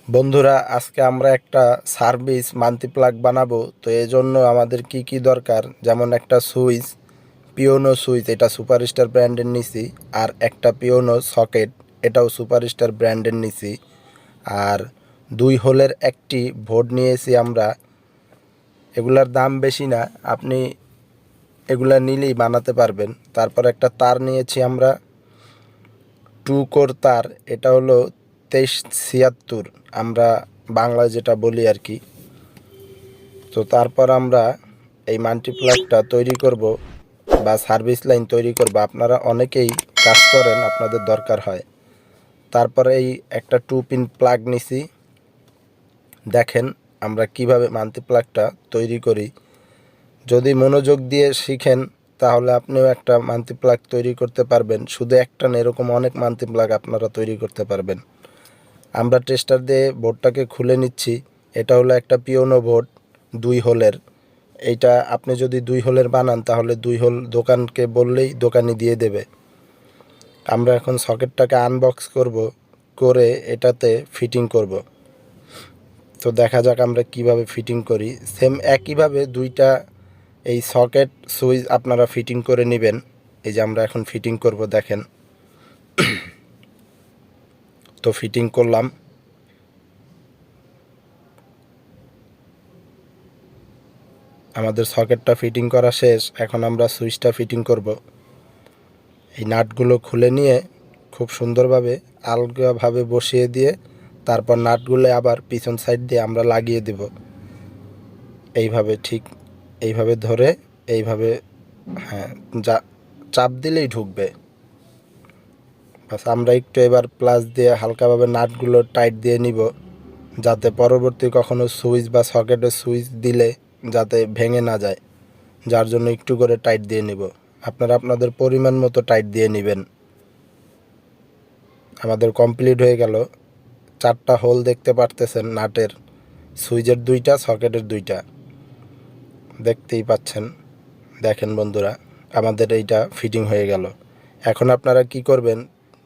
বন্ধুরা, আজকে আমরা একটা সার্ভিস মাল্টি প্লাগ বানাবো। তো এই জন্য আমাদের কি কি দরকার, যেমন একটা সুইচ, পিওনো সুইচ, এটা সুপারস্টার ব্র্যান্ডের নিছি। আর একটা পিওনো সকেট, এটাও সুপারস্টার ব্র্যান্ডের নিছি। আর 2 হোলের একটি বোর্ড নিয়েছি আমরা। এগুলার দাম বেশি না, আপনি এগুলা নিলেই বানাতে পারবেন। তারপর একটা তার নিয়েছি আমরা, 2 কোর তার। এটা হলো 2376, আমরা বাংলায় যেটা বলি আর কি। তো তারপর আমরা এই মাল্টিপ্লাগটা তৈরি করব বা সার্ভিস লাইন তৈরি করব। আপনারা অনেকেই কাজ করেন, আপনাদের দরকার হয়। তারপরে এই একটা 2 পিন প্লাগ নিছি। দেখেন আমরা কিভাবে মাল্টিপ্লাগটা তৈরি করি। যদি মনোযোগ দিয়ে শিখেন তাহলে আপনিও একটা মাল্টিপ্লাগ তৈরি করতে পারবেন। শুধু একটা না, এরকম অনেক মাল্টিপ্লাগ আপনারা তৈরি করতে পারবেন। আমরা টেস্টার দিয়ে বোর্ডটাকে খুলে নিচ্ছি। এটা হলো একটা পিওনো বোর্ড 2 হোলের। এইটা আপনি যদি 2 হোলের বানান তাহলে 2 হোল দোকানকে বললেই দোকানি দিয়ে দেবে। আমরা এখন সকেটটাকে আনবক্স করব, করে এটাতে ফিটিং করব। তো দেখা যাক আমরা কিভাবে ফিটিং করি। সেম একইভাবে 2টা এই সকেট সুইচ আপনারা ফিটিং করে নেবেন। এই যে আমরা এখন ফিটিং করব, দেখেন। তো ফিটিং করলাম। আমাদের সকেটটা ফিটিং করা শেষ। এখন আমরা সুইচটা ফিটিং করব। এই নাটগুলো খুলে নিয়ে খুব সুন্দরভাবে আলগাভাবে বসিয়ে দিয়ে তারপর নাটগুলো আবার পিছন সাইড দিয়ে আমরা লাগিয়ে দেব। এইভাবে, ঠিক এইভাবে ধরে, এইভাবে, হ্যাঁ, যা চাপ দিলেই ঢুকবে। বাস আমরা একটু এবার প্লাস দিয়ে হালকাভাবে নাটগুলো টাইট দিয়ে নিব, যাতে পরবর্তী কখনো সুইচ বা সকেটের সুইচ দিলে যাতে ভেঙে না যায়। যার জন্য একটু করে টাইট দিয়ে নিব। আপনারা আপনাদের পরিমাণ মতো টাইট দিয়ে নেবেন। আমাদের কমপ্লিট হয়ে গেল। 4টা হোল দেখতে পারতেছেন নাটের, সুইচের 2টা, সকেটের 2টা দেখতেই পাচ্ছেন। দেখেন বন্ধুরা, আমাদের এইটা ফিটিং হয়ে গেল। এখন আপনারা কি করবেন,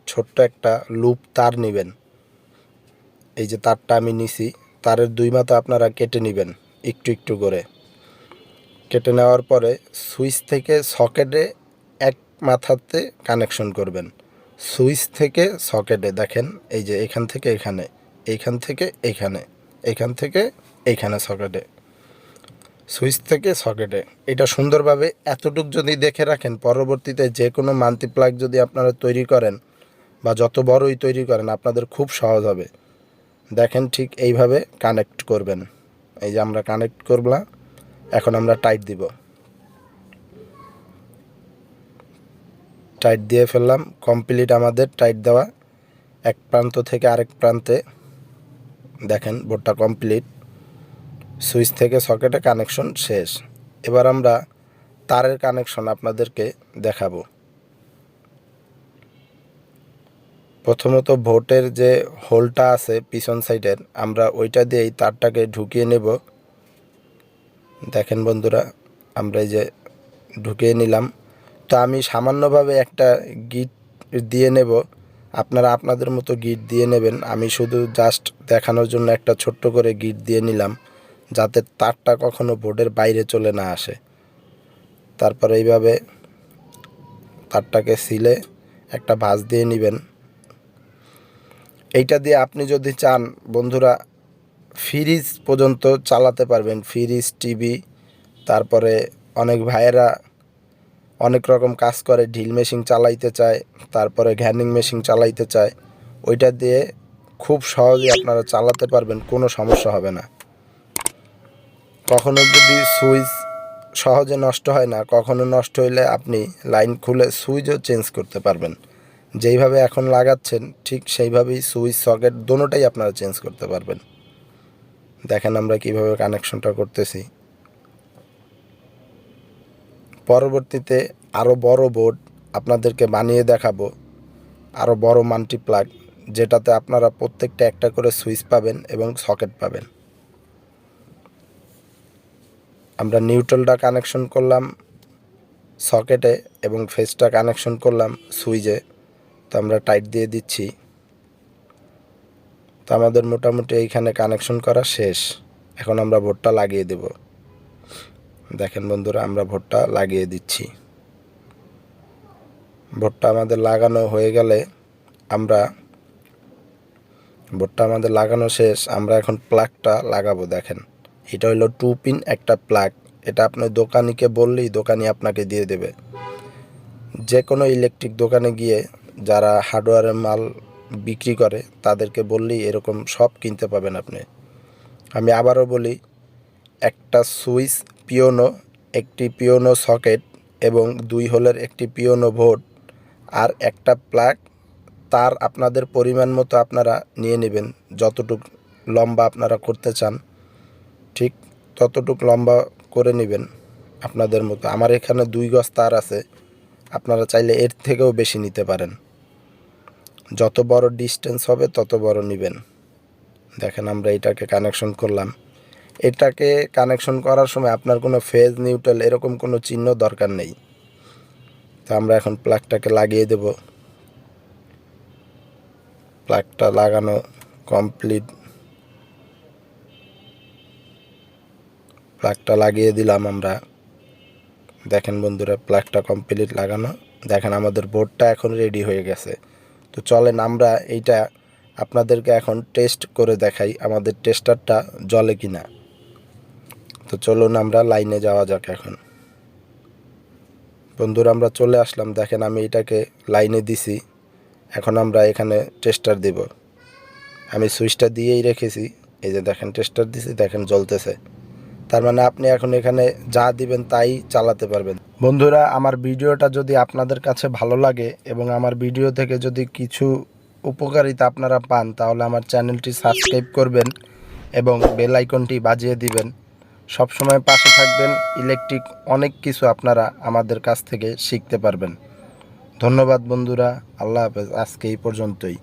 ছোট্ট একটা লুপ তার নেবেন। এই যে তারটা আমি নিছি, তারের 2 মাথা আপনারা কেটে নেবেন একটু একটু করে। কেটে নেওয়ার পরে সুইচ থেকে সকেটে এক মাথাতে কানেকশন করবেন। সুইচ থেকে সকেটে, দেখেন এই যে এখান থেকে এখানে, এইখান থেকে এইখানে, এইখান থেকে এইখানে সকেটে, সুইচ থেকে সকেটে। এটা সুন্দরভাবে এতটুক যদি দেখে রাখেন, পরবর্তীতে যে কোনো মাল্টিপ্লাগ যদি আপনারা তৈরি করেন বা যত বড়ই তৈরি করেন, আপনাদের খুব সহজ হবে। দেখেন ঠিক এইভাবে কানেক্ট করবেন। এই যে আমরা কানেক্ট করলাম, এখন আমরা টাইট দিব। টাইট দিয়ে ফেললাম। কমপ্লিট আমাদের টাইট দেওয়া, এক প্রান্ত থেকে আরেক প্রান্তে। দেখেন বোর্ডটা কমপ্লিট। সুইচ থেকে সকেটে কানেকশন শেষ। এবার আমরা তারের কানেকশন আপনাদেরকে দেখাবো। প্রথমত ভোল্টের যে হোলটা আছে পিছন সাইডের, আমরা ওইটা দিয়েই তারটাকে ঢুকিয়ে নেব। দেখেন বন্ধুরা, আমরা এই যে ঢুকিয়ে নিলাম। তো আমি সামান্যভাবে একটা গিট দিয়ে নেব, আপনারা আপনাদের মতো গিট দিয়ে নেবেন। আমি শুধু জাস্ট দেখানোর জন্য একটা ছোট্ট করে গিট দিয়ে নিলাম, যাতে তারটা কখনো বোর্ডের বাইরে চলে না আসে। তারপর এইভাবে তারটাকে সিলে একটা ভাঁজ দিয়ে নেবেন। এইটা দিয়ে আপনি যদি চান বন্ধুরা, ফ্রিজ পর্যন্ত চালাতে পারবেন। ফ্রিজ, টিভি, তারপরে অনেক ভাইয়েরা অনেক রকম কাজ করে, ড্রিল মেশিন চালাইতে চায়, তারপরে গ্যানিং মেশিন চালাইতে চায়। ওইটা দিয়ে খুব সহজেই আপনারা চালাতে পারবেন, কোনো সমস্যা হবে না। কখনো যদি সুইচ সহজে নষ্ট হয় না, কখনো নষ্ট হইলে আপনি লাইন খুলে সুইচও চেঞ্জ করতে পারবেন। যেইভাবে এখন লাগাচ্ছেন ঠিক সেইভাবেই সুইচ, সকেট দোনোটাই আপনারা চেঞ্জ করতে পারবেন। দেখেন আমরা কিভাবে কানেকশনটা করতেছি। পরবর্তীতে আরও বড় বোর্ড আপনাদেরকে বানিয়ে দেখাবো, আরও বড় মাল্টিপ্লাগ, যেটাতে আপনারা প্রত্যেকটা একটা করে সুইচ পাবেন এবং সকেট পাবেন। আমরা নিউট্রালটা কানেকশন করলাম সকেটে এবং ফেসটা কানেকশন করলাম সুইচে। তো আমরা টাইট দিয়ে দিচ্ছি। তো আমাদের মোটামুটি এইখানে কানেকশন করা শেষ। এখন আমরা বোর্ডটা লাগিয়ে দেব। দেখেন বন্ধুরা, আমরা বোর্ডটা লাগিয়ে দিচ্ছি। বোর্ডটা আমাদের লাগানো হয়ে গেলে বোর্ডটা আমাদের লাগানো শেষ। আমরা এখন প্লাগটা লাগাবো। দেখেন, এটা হলো 2 পিন একটা প্লাগ। এটা আপনি দোকানিকে বললেই দোকানি আপনাকে দিয়ে দেবে। যে কোনো ইলেকট্রিক দোকানে গিয়ে যারা হার্ডওয়্যারের মাল বিক্রি করে তাদেরকে বললেই এরকম সব কিনতে পাবেন আপনি। আমি আবারও বলি, একটা সুইচ পিওনো, একটি পিওনো সকেট এবং 2 হোলের একটি পিওনো বোর্ড আর একটা প্লাগ, তার আপনাদের পরিমাণ মতো আপনারা নিয়ে নেবেন। যতটুক লম্বা আপনারা করতে চান ঠিক ততটুক লম্বা করে নেবেন আপনাদের মতো। আমার এখানে 2 গজ তার আছে, আপনারা চাইলে এর থেকেও বেশি নিতে পারেন। যত বড় ডিস্টেন্স হবে তত বড় নেবেন। দেখেন, আমরা এটাকে কানেকশন করলাম। এটাকে কানেকশন করার সময় আপনার কোনো ফেজ নিউট্রাল এরকম কোনো চিহ্ন দরকার নেই। তো আমরা এখন প্লাগটাকে লাগিয়ে দেব। প্লাগটা লাগানো কমপ্লিট। প্লাগটা লাগিয়ে দিলাম আমরা। দেখেন বন্ধুরা, প্লাগটা কমপ্লিট লাগানো। দেখেন আমাদের বোর্ডটা এখন রেডি হয়ে গেছে। তো চলেন আমরা এইটা আপনাদেরকে এখন টেস্ট করে দেখাই আমাদের টেস্টারটা জ্বলে কিনা। তো চলুন আমরা লাইনে যাওয়া যাক। এখন বন্ধুরা আমরা চলে আসলাম। দেখেন আমি এটাকে লাইনে দিছি। এখন আমরা এখানে টেস্টার দেব। আমি সুইচটা দিয়েই রেখেছি। এই যে দেখেন টেস্টার দিছি, দেখেন জ্বলতেছে। তার মানে আপনি এখন এখানে যা দিবেন তাই চালাতে পারবেন। বন্ধুরা, আমার ভিডিওটা যদি আপনাদের কাছে ভালো লাগে এবং আমার ভিডিও থেকে যদি কিছু উপকারিতা আপনারা পান, তাহলে আমার চ্যানেলটি সাবস্ক্রাইব করবেন এবং বেল আইকনটি বাজিয়ে দিবেন। সবসময় পাশে থাকবেন। ইলেকট্রিক অনেক কিছু আপনারা আমাদের কাছ থেকে শিখতে পারবেন। ধন্যবাদ বন্ধুরা, আল্লাহ হাফেজ। আজকে এই পর্যন্তই।